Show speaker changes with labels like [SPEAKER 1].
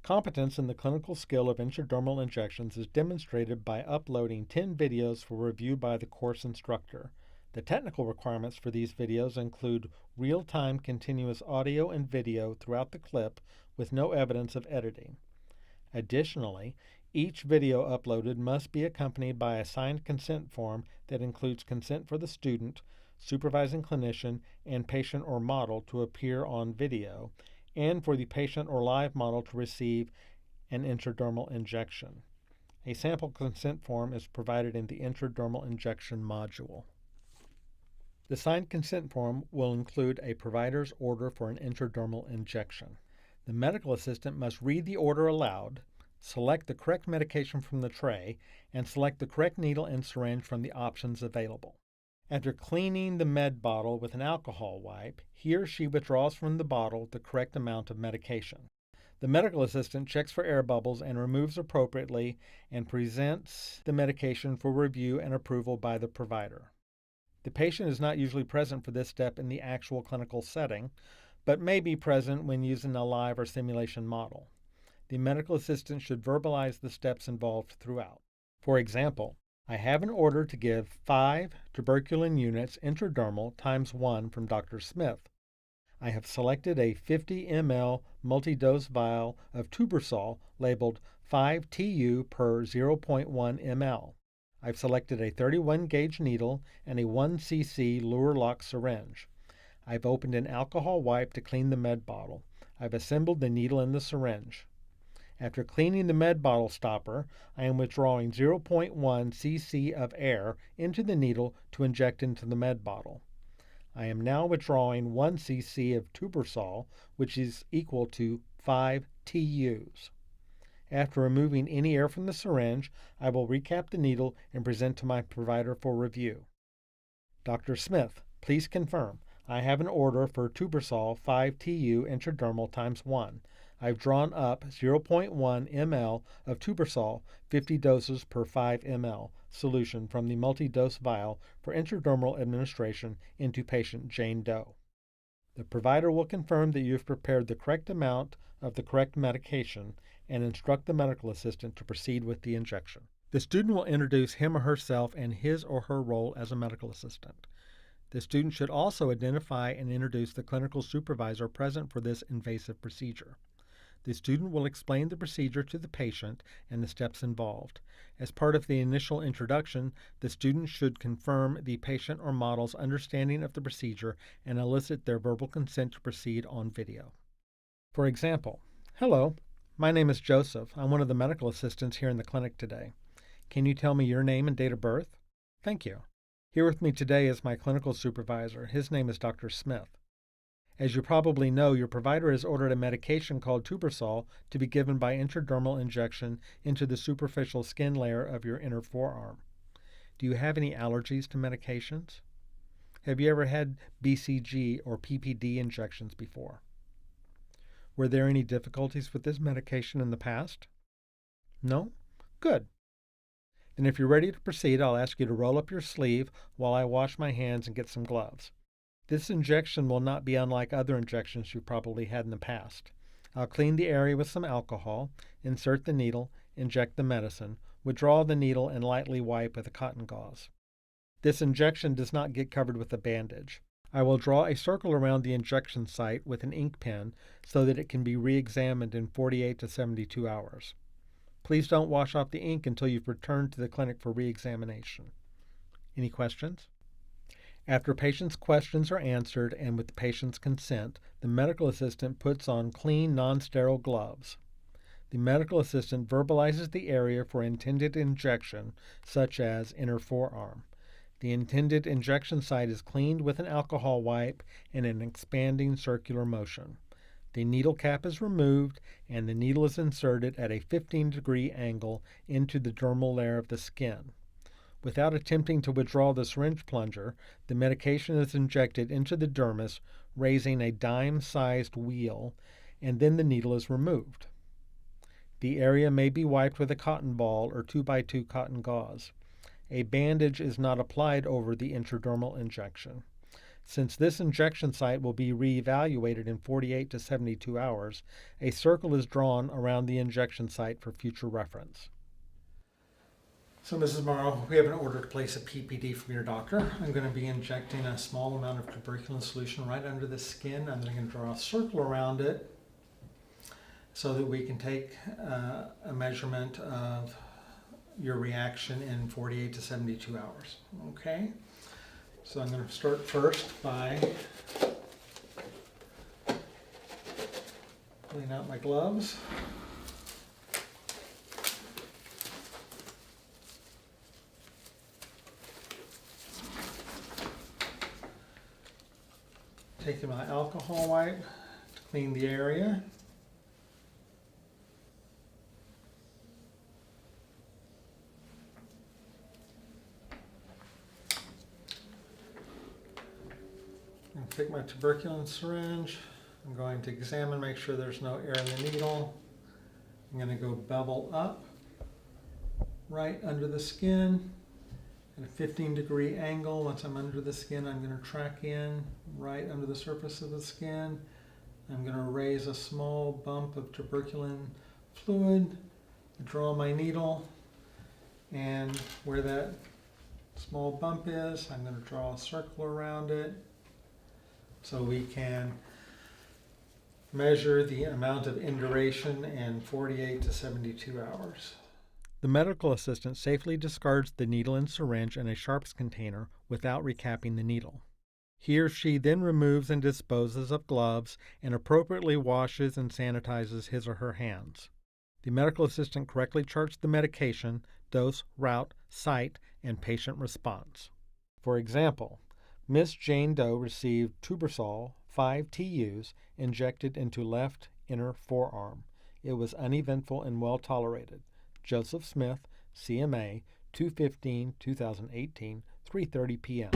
[SPEAKER 1] Competence in the clinical skill of intradermal injections is demonstrated by uploading 10 videos for review by the course instructor. The technical requirements for these videos include real-time continuous audio and video throughout the clip with no evidence of editing. Additionally, each video uploaded must be accompanied by a signed consent form that includes consent for the student, supervising clinician, and patient or model to appear on video, and for the patient or live model to receive an intradermal injection. A sample consent form is provided in the intradermal injection module. The signed consent form will include a provider's order for an intradermal injection. The medical assistant must read the order aloud, select the correct medication from the tray, and select the correct needle and syringe from the options available. After cleaning the med bottle with an alcohol wipe, he or she withdraws from the bottle the correct amount of medication. The medical assistant checks for air bubbles and removes appropriately and presents the medication for review and approval by the provider. The patient is not usually present for this step in the actual clinical setting, but may be present when using a live or simulation model. The medical assistant should verbalize the steps involved throughout. For example, I have an order to give 5 tuberculin units intradermal times 1 from Dr. Smith. I have selected a 50 ml multi-dose vial of Tubersol labeled 5 TU per 0.1 ml. I've selected a 31 gauge needle and a 1 cc Luer lock syringe. I've opened an alcohol wipe to clean the med bottle. I've assembled the needle and the syringe. After cleaning the med bottle stopper, I am withdrawing 0.1 cc of air into the needle to inject into the med bottle. I am now withdrawing 1 cc of Tubersol, which is equal to 5 TUs. After removing any air from the syringe, I will recap the needle and present to my provider for review. Dr. Smith, please confirm. I have an order for Tubersol 5 TU intradermal times 1. I've drawn up 0.1 ml of Tubersol 50 doses per 5 ml solution from the multi-dose vial for intradermal administration into patient Jane Doe. The provider will confirm that you have prepared the correct amount of the correct medication and instruct the medical assistant to proceed with the injection. The student will introduce him or herself and his or her role as a medical assistant. The student should also identify and introduce the clinical supervisor present for this invasive procedure. The student will explain the procedure to the patient and the steps involved. As part of the initial introduction, the student should confirm the patient or model's understanding of the procedure and elicit their verbal consent to proceed on video. For example, "Hello, my name is Joseph. I'm one of the medical assistants here in the clinic today. Can you tell me your name and date of birth?" "Thank you. Here with me today is my clinical supervisor. His name is Dr. Smith. As you probably know, your provider has ordered a medication called Tubersol to be given by intradermal injection into the superficial skin layer of your inner forearm. Do you have any allergies to medications? Have you ever had BCG or PPD injections before? Were there any difficulties with this medication in the past? No? Good. Then if you're ready to proceed, I'll ask you to roll up your sleeve while I wash my hands and get some gloves. This injection will not be unlike other injections you've probably had in the past. I'll clean the area with some alcohol, insert the needle, inject the medicine, withdraw the needle, and lightly wipe with a cotton gauze. This injection does not get covered with a bandage. I will draw a circle around the injection site with an ink pen so that it can be re-examined in 48 to 72 hours. Please don't wash off the ink until you've returned to the clinic for re-examination. Any questions? After patient's questions are answered and with the patient's consent, the medical assistant puts on clean, non-sterile gloves. The medical assistant verbalizes the area for intended injection, such as inner forearm. The intended injection site is cleaned with an alcohol wipe and an expanding circular motion. The needle cap is removed and the needle is inserted at a 15-degree angle into the dermal layer of the skin. Without attempting to withdraw the syringe plunger, the medication is injected into the dermis, raising a dime-sized wheel, and then the needle is removed. The area may be wiped with a cotton ball or 2x2 cotton gauze. A bandage is not applied over the intradermal injection. Since this injection site will be reevaluated in 48 to 72 hours, a circle is drawn around the injection site for future reference. So Mrs. Morrow, we have an order to place a PPD from your doctor. I'm going to be injecting a small amount of tuberculin solution right under the skin. I'm going to draw a circle around it so that we can take a measurement of your reaction in 48 to 72 hours. Okay? So I'm going to start first by pulling out my gloves. Taking my alcohol wipe to clean the area. I'm going to take my tuberculin syringe. I'm going to examine, make sure there's no air in the needle. I'm going to go bevel up right under the skin at a 15-degree angle. Once I'm under the skin, I'm going to track in right under the surface of the skin. I'm going to raise a small bump of tuberculin fluid, draw my needle, and where that small bump is, I'm going to draw a circle around it so we can measure the amount of induration in 48 to 72 hours. The medical assistant safely discards the needle and syringe in a sharps container without recapping the needle. He or she then removes and disposes of gloves and appropriately washes and sanitizes his or her hands. The medical assistant correctly charts the medication, dose, route, site, and patient response. For example, Miss Jane Doe received Tubersol 5 TUs injected into left inner forearm. It was uneventful and well tolerated. Joseph Smith, CMA, 2/15/2018, 3:30 p.m.